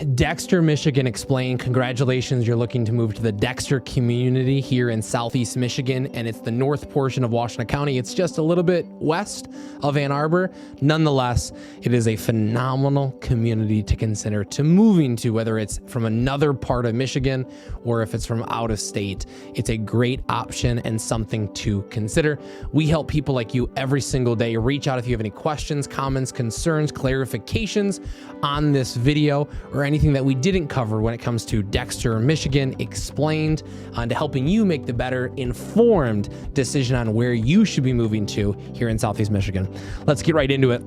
Dexter Michigan explained, congratulations, you're looking to move to the Dexter community here in Southeast Michigan, and it's the north portion of Washtenaw County. It's just a little bit west of Ann Arbor. Nonetheless, it is a phenomenal community to consider to moving to, whether it's from another part of Michigan or if it's from out of state. It's a great option and something to consider. We help people like you every single day. Reach out if you have any questions, comments, concerns, clarifications on this video or anything that we didn't cover when it comes to Dexter, Michigan explained, to helping you make the better informed decision on where you should be moving to here in Southeast Michigan. Let's get right into it.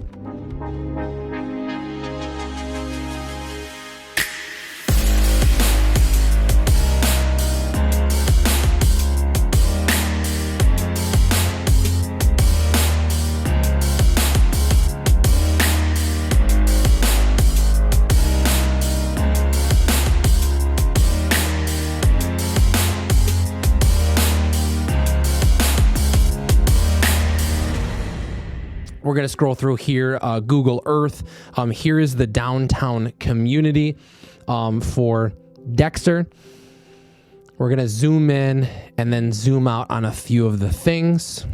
We're going to scroll through here, Google Earth. Here is the downtown community for Dexter. We're going to zoom in and then zoom out on a few of the things.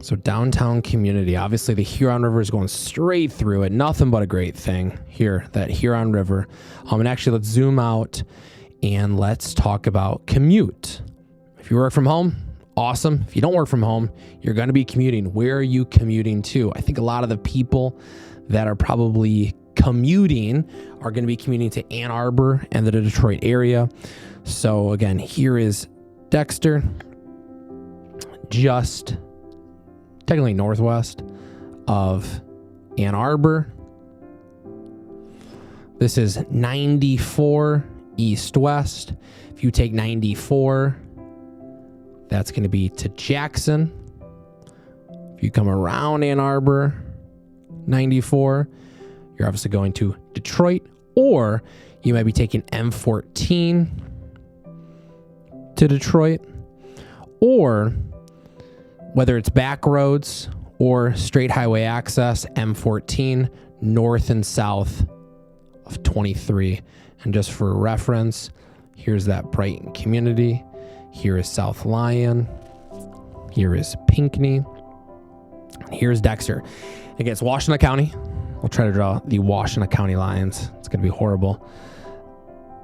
So downtown community, obviously the Huron River is going straight through it. Nothing but a great thing here, that Huron River. And actually, let's zoom out and let's talk about commute. If you work from home, awesome. If you don't work from home, you're going to be commuting. Where are you commuting to? I think a lot of the people that are probably commuting are going to be commuting to Ann Arbor and the Detroit area. So again, here is Dexter, just technically northwest of Ann Arbor. This is 94 east-west. If you take 94, that's going to be to Jackson. If you come around Ann Arbor, 94, you're obviously going to Detroit, or you might be taking M14 to Detroit, or whether it's back roads or straight highway access, M14 north and south of 23. And just for reference, here's that Brighton community. Here is South Lyon. Here is Pinckney. Here's Dexter. Again, it's Washtenaw County. We'll try to draw the Washtenaw County lines. It's going to be horrible.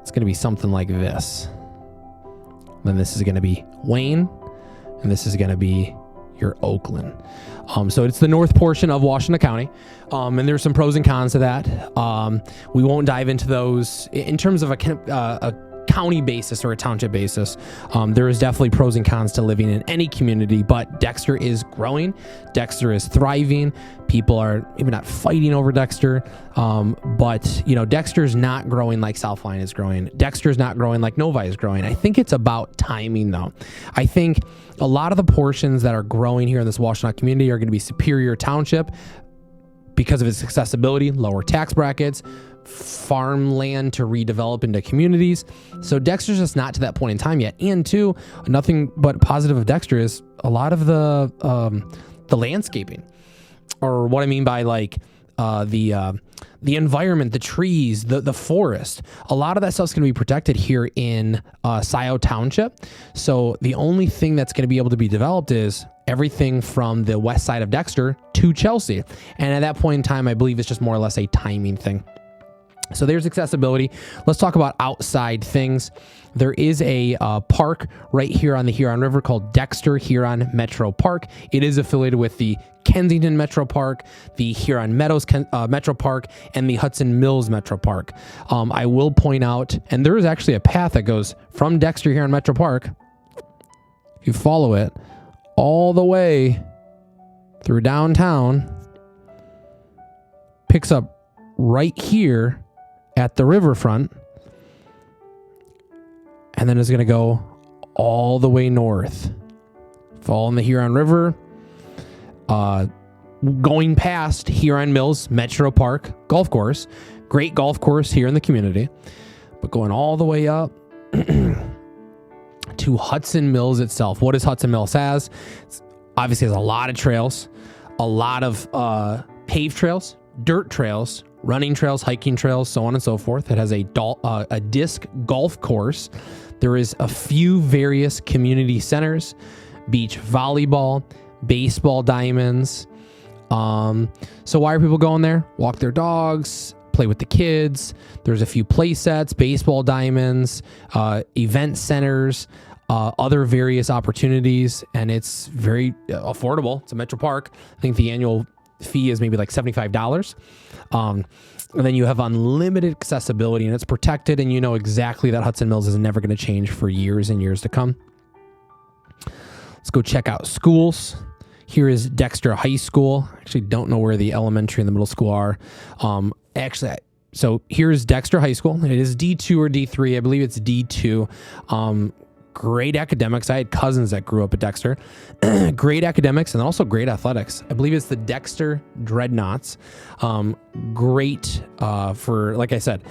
It's going to be something like this. Then this is going to be Wayne, and this is going to be your Oakland. So it's the north portion of Washtenaw County, and there's some pros and cons to that. We won't dive into those in terms of a county basis or a township basis. There is definitely pros and cons to living in any community, but Dexter is growing. Dexter is thriving. People are maybe not fighting over Dexter, but Dexter's not growing like South Lyon is growing. Dexter's not growing like Novi is growing. I think it's about timing, though. I think a lot of the portions that are growing here in this Washtenaw community are going to be Superior Township because of its accessibility, lower tax brackets, farmland to redevelop into communities. So Dexter's just not to that point in time yet. And two, nothing but positive of Dexter is a lot of the landscaping, or what I mean by like the environment, the trees, the forest. A lot of that stuff's going to be protected here in Scioto Township. So the only thing that's going to be able to be developed is everything from the west side of Dexter to Chelsea. And at that point in time, I believe it's just more or less a timing thing. So there's accessibility. Let's talk about outside things. There is a park right here on the Huron River called Dexter Huron Metro Park. It is affiliated with the Kensington Metro Park, the Huron Meadows Metro Park, and the Hudson Mills Metro Park. I will point out, and there is actually a path that goes from Dexter Huron Metro Park, if you follow it, all the way through downtown, picks up right here at the riverfront, and then is going to go all the way north, following the Huron River, going past Huron Mills Metro Park Golf Course, great golf course here in the community, but going all the way up to Hudson Mills itself. What does Hudson Mills has? It obviously has a lot of trails, a lot of paved trails, dirt trails, running trails, hiking trails, so on and so forth. It has a disc golf course. There is a few various community centers, beach volleyball, baseball diamonds. So why are people going there? Walk their dogs, play with the kids. There's a few play sets, baseball diamonds, event centers, other various opportunities, and it's very affordable. It's a metro park. I think the annual fee is maybe like $75. And then you have unlimited accessibility, and it's protected, and you know exactly that Hudson Mills is never going to change for years and years to come. Let's go check out schools. Here is Dexter High School. I actually don't know where the elementary and the middle school are. So here's Dexter High School. It is D2 or D3. I believe it's D2. Great academics. I had cousins that grew up at Dexter. Great academics and also great athletics. I believe it's the Dexter Dreadnoughts. Great for, like I said,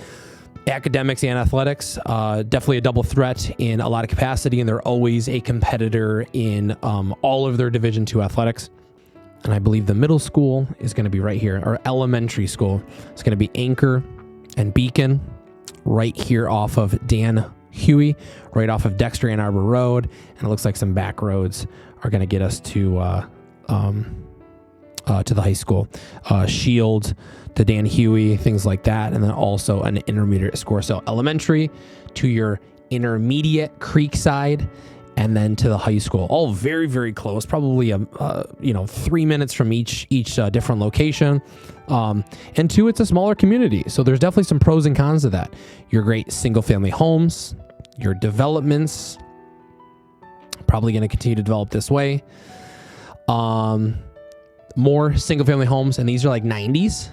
academics and athletics. Definitely a double threat in a lot of capacity, and they're always a competitor in all of their Division II athletics. And I believe the middle school is going to be right here, or elementary school. It's going to be Anchor and Beacon right here off of Dan Huey, right off of Dexter Ann Arbor Road. And it looks like some back roads are going to get us to the high school. Shield to Dan Huey, things like that. And then also an intermediate score. So elementary to your intermediate Creekside, and then to the high school. All very, very close, probably 3 minutes from each different location. And two, it's a smaller community. So there's definitely some pros and cons to that. Your great single family homes, your developments, probably going to continue to develop this way. More single family homes, and these are like 90s.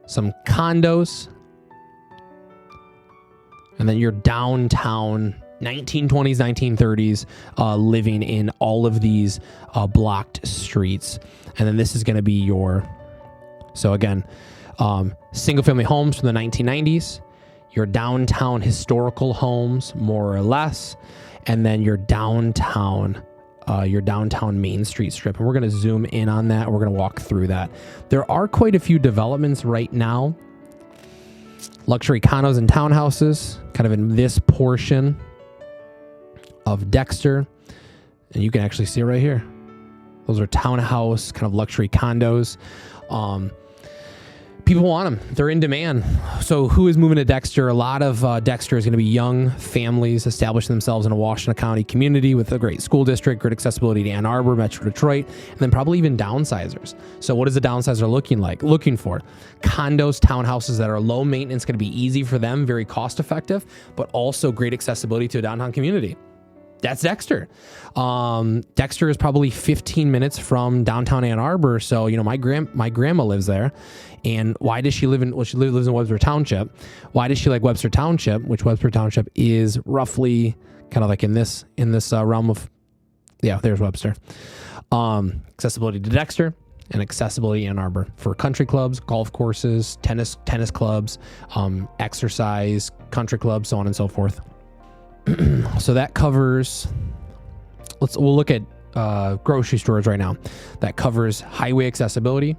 Some condos. And then your downtown 1920s, 1930s, living in all of these blocked streets. And then this is going to be your, so again, single family homes from the 1990s, your downtown historical homes, more or less, and then your downtown Main Street strip. And we're going to zoom in on that. We're going to walk through that. There are quite a few developments right now. Luxury condos and townhouses, kind of in this portion of Dexter. And you can actually see it right here. Those are townhouse, kind of luxury condos. People want them. They're in demand. So who is moving to Dexter? A lot of Dexter is going to be young families establishing themselves in a Washtenaw County community with a great school district, great accessibility to Ann Arbor, Metro Detroit, and then probably even downsizers. So what is the downsizer looking for? Condos, townhouses that are low maintenance, going to be easy for them, very cost effective, but also great accessibility to a downtown community. That's Dexter. Dexter is probably 15 minutes from downtown Ann Arbor. So, my grandma lives there. And why does she live in, she lives in Webster Township. Why does she like Webster Township, which Webster Township is roughly kind of like in this realm of, there's Webster. Accessibility to Dexter and accessibility Ann Arbor for country clubs, golf courses, tennis clubs, exercise, country clubs, so on and so forth. So that covers, we'll look at grocery stores right now. That covers highway accessibility,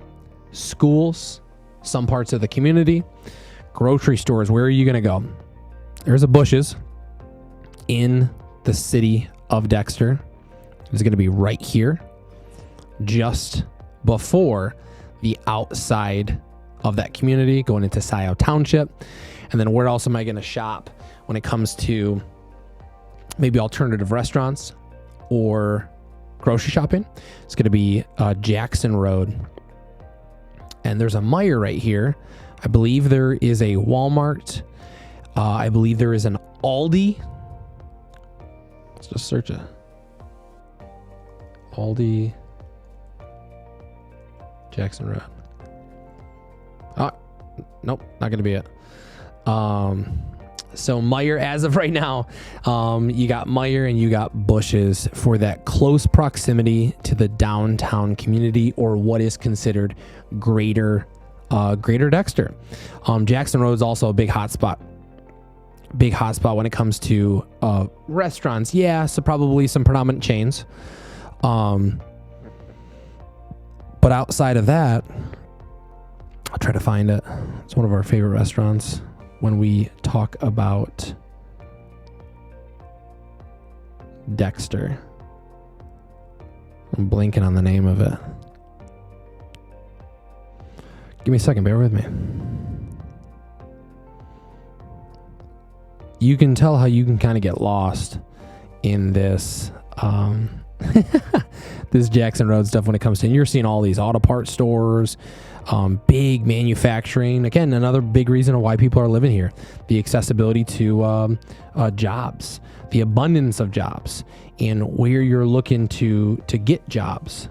schools, some parts of the community, grocery stores. Where are you going to go? There's a Bush's in the city of Dexter. It's going to be right here, just before the outside of that community, going into Scioto Township. And then where else am I going to shop when it comes to maybe alternative restaurants or grocery shopping? It's going to be Jackson Road. And there's a Meijer right here. I believe there is a Walmart. I believe there is an Aldi. Let's just search it. Aldi. Jackson Road. Oh, nope, not going to be it. So Meijer, as of right now, you got Meijer and you got Bush's for that close proximity to the downtown community, or what is considered greater Dexter. Jackson Road is also a big hotspot. Big hotspot when it comes to restaurants. Yeah, so probably some predominant chains. But outside of that, I'll try to find it. It's one of our favorite restaurants when we talk about Dexter. I'm blanking on the name of it. Give me a second, bear with me. You can tell how you can kind of get lost in this this Jackson Road stuff when it comes to, and you're seeing all these auto parts stores, big manufacturing. Again, another big reason why people are living here. The accessibility to jobs, the abundance of jobs, and where you're looking to get jobs.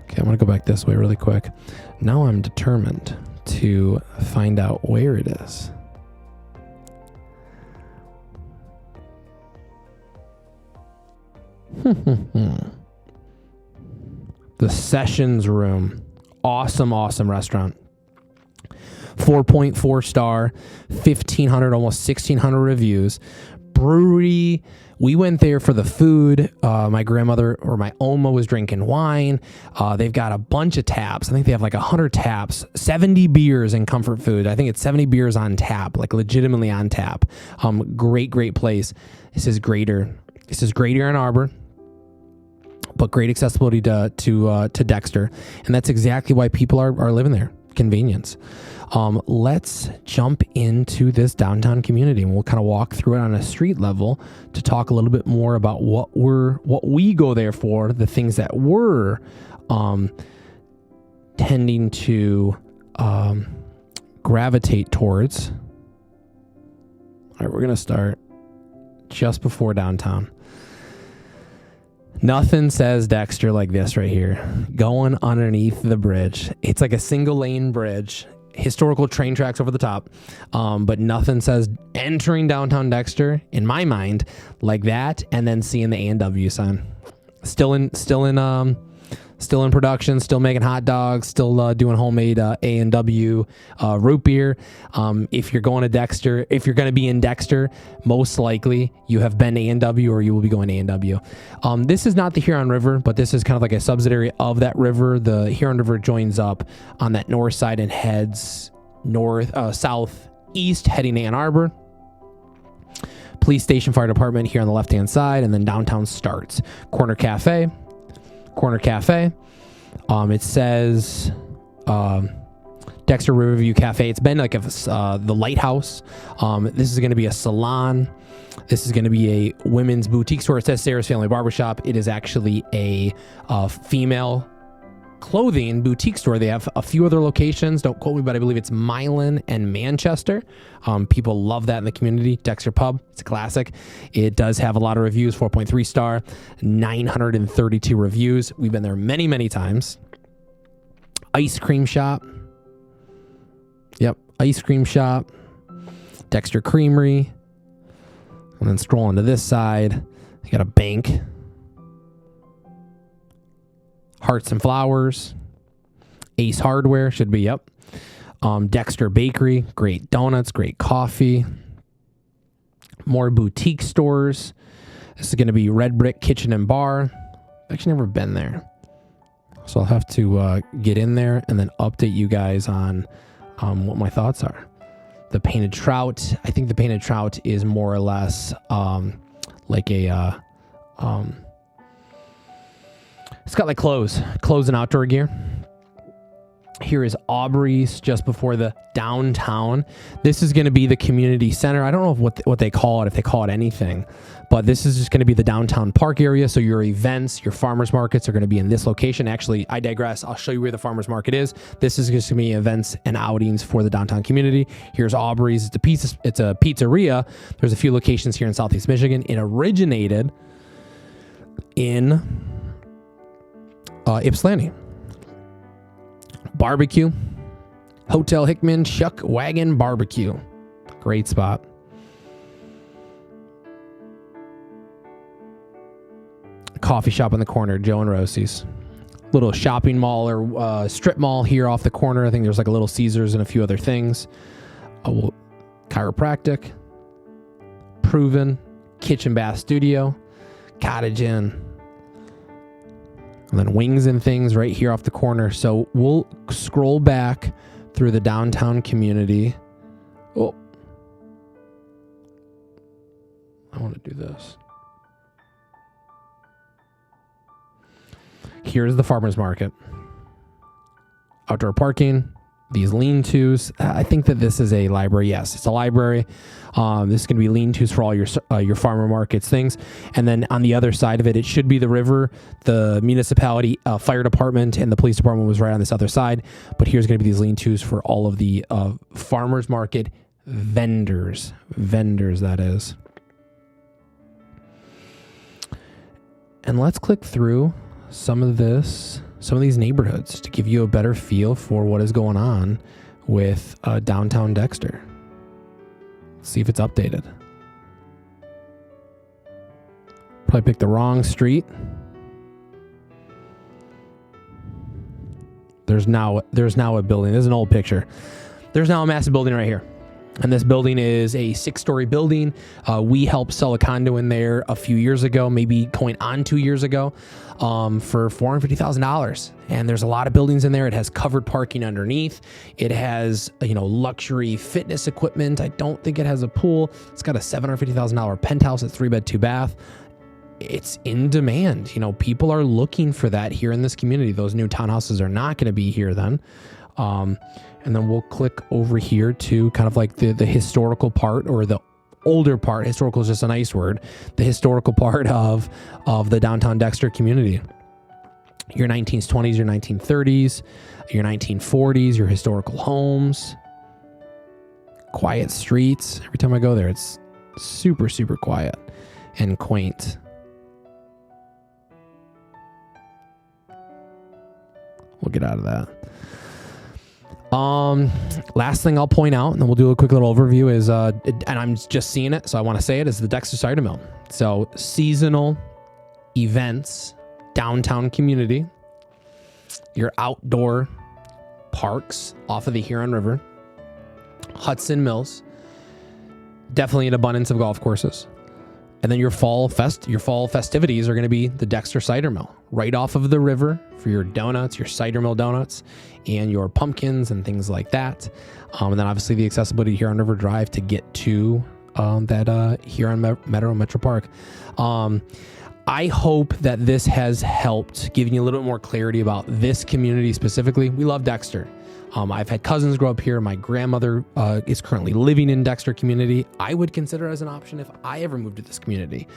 Okay, I'm going to go back this way really quick. Now I'm determined to find out where it is. The Sessions Room. Awesome restaurant. 4.4 star, 1,500, almost 1,600 reviews. Brewery. We went there for the food. My grandmother or my Oma was drinking wine. They've got a bunch of taps. I think they have like 100 taps, 70 beers and comfort food. I think it's 70 beers on tap, like legitimately on tap. Great place. This is Greater Ann Arbor, but great accessibility to Dexter. And that's exactly why people are living there. Convenience. Let's jump into this downtown community, and we'll kind of walk through it on a street level to talk a little bit more about what we go there for, the things that we're tending to gravitate towards. All right, we're gonna start just before downtown. Nothing says Dexter like this right here. Going underneath the bridge. It's like a single lane bridge. Historical train tracks over the top. But nothing says entering downtown Dexter, in my mind, like that, and then seeing the A&W sign. Still in production, still making hot dogs, still doing homemade A&W root beer. If you're going to Dexter, if you're going to be in Dexter, most likely you have been to A&W or you will be going to A&W. This is not the Huron River, but this is kind of like a subsidiary of that river. The Huron River joins up on that north side and heads southeast, heading to Ann Arbor. Police station, fire department here on the left-hand side, and then downtown starts. Corner Cafe. It says Dexter Riverview Cafe. It's been like the Lighthouse. This is going to be a salon. This is going to be a women's boutique store. It says Sarah's Family Barbershop. It is actually a female clothing boutique store. They have a few other locations. Don't quote me, but I believe it's Milan and Manchester. People love that in the community. Dexter Pub, it's a classic. It does have a lot of reviews, 4.3 star, 932 reviews. We've been there many times. Ice cream shop. Yep, ice cream shop. Dexter Creamery. And then scrolling to this side, you got a bank. Hearts and Flowers. Ace Hardware should be, yep. Dexter Bakery, great donuts, great coffee. More boutique stores. This is going to be Red Brick Kitchen and Bar. I've actually never been there, so I'll have to get in there and then update you guys on what my thoughts are. The Painted Trout. I think the Painted Trout is more or less like a it's got like clothes and outdoor gear. Here is Aubrey's just before the downtown. This is going to be the community center. I don't know what they call it, if they call it anything, but this is just going to be the downtown park area. So your events, your farmers markets are going to be in this location. Actually, I digress. I'll show you where the farmers market is. This is just going to be events and outings for the downtown community. Here's Aubrey's. It's a pizzeria. There's a few locations here in Southeast Michigan. It originated in Ypsilanti. Barbecue. Hotel Hickman Shuck Wagon Barbecue. Great spot. Coffee shop on the corner, Joe and Rosie's. Little shopping mall or strip mall here off the corner. I think there's like a little Caesars and a few other things. Chiropractic. Proven Kitchen Bath Studio. Cottage Inn. And then Wings and Things right here off the corner. So we'll scroll back through the downtown community. Oh, I want to do this. Here's the farmer's market. Outdoor parking. These lean-tos. I think that this is a library. Yes, it's a library. This is going to be lean-tos for all your farmer markets things. And then on the other side of it, it should be the river. The municipality, fire department, and the police department was right on this other side. But here's going to be these lean-tos for all of the farmers market vendors. Vendors, that is. And let's click through some of these neighborhoods to give you a better feel for what is going on with downtown Dexter. See if it's updated. Probably picked the wrong street. There's now a building. This is an old picture. There's now a massive building right here. And this building is a 6-story building. We helped sell a condo in there a few years ago, maybe going on 2 years ago, for $450,000. And there's a lot of buildings in there. It has covered parking underneath. It has, luxury fitness equipment. I don't think it has a pool. It's got a $750,000 penthouse. It's 3-bed, 2-bath. It's in demand. People are looking for that here in this community. Those new townhouses are not going to be here then. And then we'll click over here to kind of like the historical part, or the older part. Historical is just a nice word. The historical part of the downtown Dexter community. Your 1920s, your 1930s, your 1940s, your historical homes, quiet streets. Every time I go there, it's super, super quiet and quaint. We'll get out of that. Last thing I'll point out, and then we'll do a quick little overview, is, and I'm just seeing it, so I want to say it, is the Dexter Cider Mill. So seasonal events, downtown community, your outdoor parks off of the Huron River, Hudson Mills, definitely an abundance of golf courses. And then your fall festivities are going to be the Dexter Cider Mill, right off of the river for your donuts, your cider mill donuts, and your pumpkins and things like that. And then obviously the accessibility here on River Drive to get to that Huron Metro Park. I hope that this has helped giving you a little bit more clarity about this community specifically. We love Dexter. I've had cousins grow up here. My grandmother is currently living in Dexter community. I would consider it as an option if I ever moved to this community,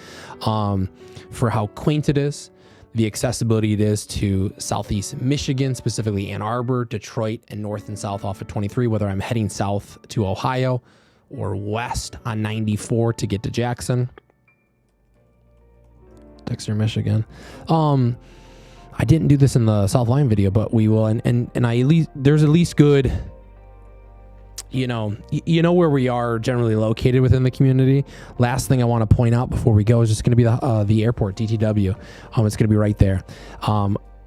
for how quaint it is, the accessibility it is to Southeast Michigan, specifically Ann Arbor, Detroit, and north and south off of 23, whether I'm heading south to Ohio or west on 94 to get to Jackson. Dexter, Michigan. I didn't do this in the South Line video, but we will. And I at least, there's at least good, you know where we are generally located within the community. Last thing I want to point out before we go is just going to be the airport, DTW. It's going to be right there.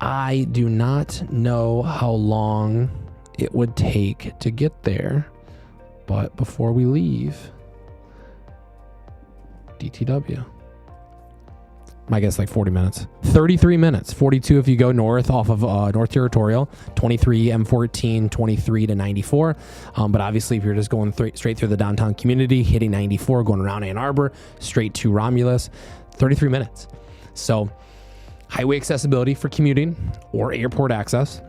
I do not know how long it would take to get there, but before we leave, DTW. I guess like 40 minutes, 33 minutes, 42 if you go north off of North Territorial, 23 M14, 23 to 94. But obviously if you're just going straight through the downtown community, hitting 94, going around Ann Arbor, straight to Romulus, 33 minutes. So highway accessibility for commuting or airport access.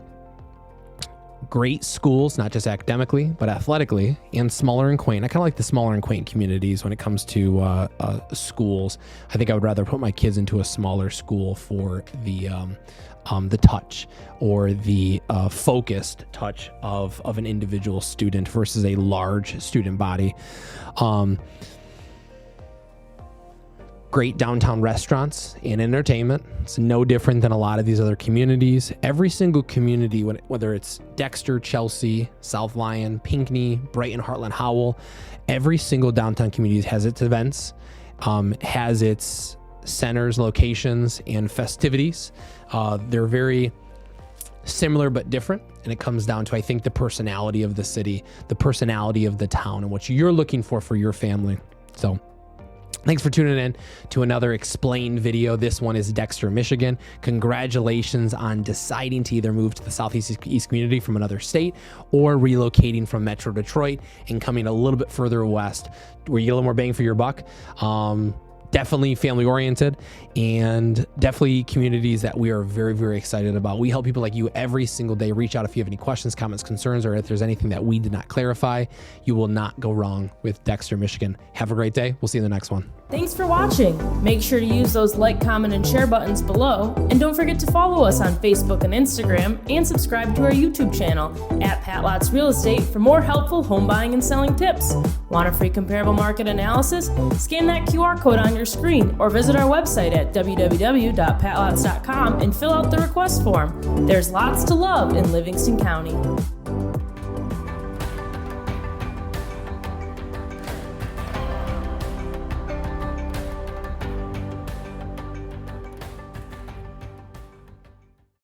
Great schools, not just academically, but athletically, and smaller and quaint. I kind of like the smaller and quaint communities when it comes to schools. I think I would rather put my kids into a smaller school for the touch or the focused touch of an individual student versus a large student body. Great downtown restaurants and entertainment. It's no different than a lot of these other communities. Every single community, whether it's Dexter, Chelsea, South Lyon, Pinckney, Brighton, Heartland, Howell, every single downtown community has its events, has its centers, locations, and festivities. They're very similar but different, and it comes down to, I think, the personality of the city, the personality of the town, and what you're looking for your family. So Thanks for tuning in to another explained video. This one is Dexter, Michigan. Congratulations on deciding to either move to the Southeast East community from another state or relocating from Metro Detroit and coming a little bit further west where you get a little more bang for your buck. Definitely family oriented and definitely communities that we are very, very excited about. We help people like you every single day. Reach out if you have any questions, comments, concerns, or if there's anything that we did not clarify. You will not go wrong with Dexter, Michigan. Have a great day. We'll see you in the next one. Thanks for watching. Make sure to use those like, comment, and share buttons below. And don't forget to follow us on Facebook and Instagram and subscribe to our YouTube channel at Pat Lots Real Estate for more helpful home buying and selling tips. Want a free comparable market analysis? Scan that QR code on your screen or visit our website at www.patlots.com and fill out the request form. There's lots to love in Livingston County.